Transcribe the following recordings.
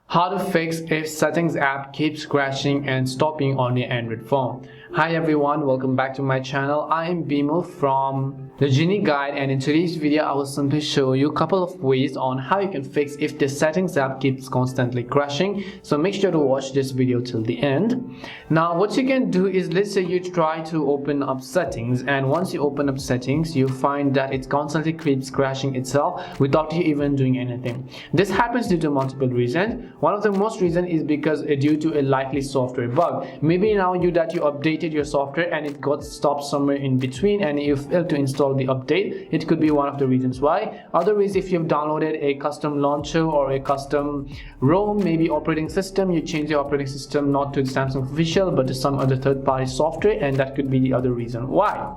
How to fix if settings app keeps crashing and stopping on your Android phone. Hi everyone, welcome back to my channel. I am Bimal from the Genie Guide, and in today's video I will simply show you a couple of ways on how you can fix if the settings app keeps constantly crashing. So make sure to watch this video till the end. Now what you can do is, let's say you try to open up settings, and once you open up settings you find that it constantly keeps crashing itself without you even doing anything. This happens due to multiple reasons. One of the most reasons is because due to a likely software bug. Maybe now you updated your software and it got stopped somewhere in between and you failed to install the update. It could be one of the reasons why. Other is if you've downloaded a custom launcher or a custom ROM, maybe operating system, you change the operating system not to Samsung official but to some other third-party software, and that could be the other reason why.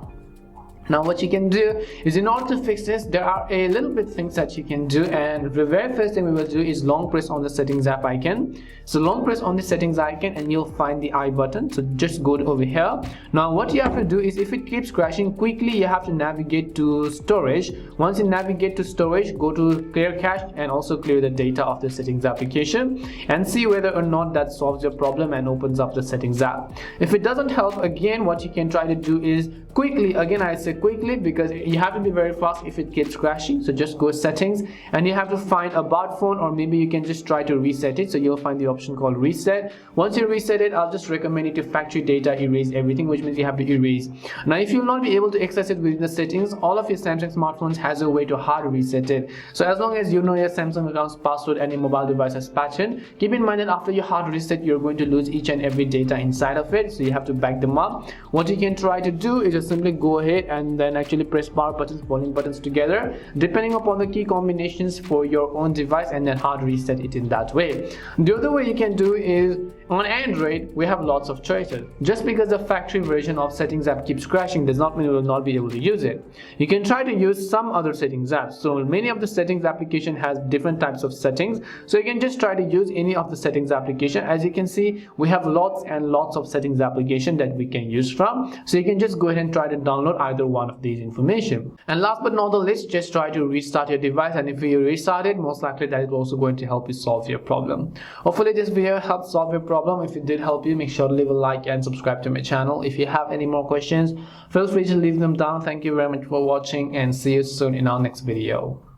Now what you can do is, in order to fix this, there are a little bit things that you can do, and the very first thing we will do is long press on the settings app icon. So long press on the settings icon and you'll find the I button. So just go over here. Now what you have to do is, if it keeps crashing quickly, you have to navigate to storage. Once you navigate to storage, go to clear cache and also clear the data of the settings application and see whether or not that solves your problem and opens up the settings app. If it doesn't help, again what you can try to do is quickly, again I say quickly because you have to be very fast if it keeps crashing. So just go settings and you have to find about phone, or maybe you can just try to reset it. So you'll find the option called reset. Once you reset it, I'll just recommend you to factory data erase everything, which means you have to erase. Now if you'll not be able to access it within the settings, all of your Samsung smartphones has a way to hard reset it. So as long as you know your Samsung account's password and your mobile device's pattern, keep in mind that after you hard reset you're going to lose each and every data inside of it, so you have to back them up. What you can try to do is just simply go ahead and then actually press power buttons, volume buttons together depending upon the key combinations for your own device, and then hard reset it in that way. The other way you can do is, on Android we have lots of choices. Just because the factory version of settings app keeps crashing does not mean you will not be able to use it. You can try to use some other settings apps. So many of the settings application has different types of settings, so you can just try to use any of the settings application. As you can see, we have lots and lots of settings application that we can use from, so you can just go ahead and try to download either one of these information. And last but not the least, just try to restart your device, and if you restart it, most likely that is also going to help you solve your problem. Hopefully this video helped solve your problem. If it did help you, make sure to leave a like and subscribe to my channel. If you have any more questions, feel free to leave them down. Thank you very much for watching, and see you soon in our next video.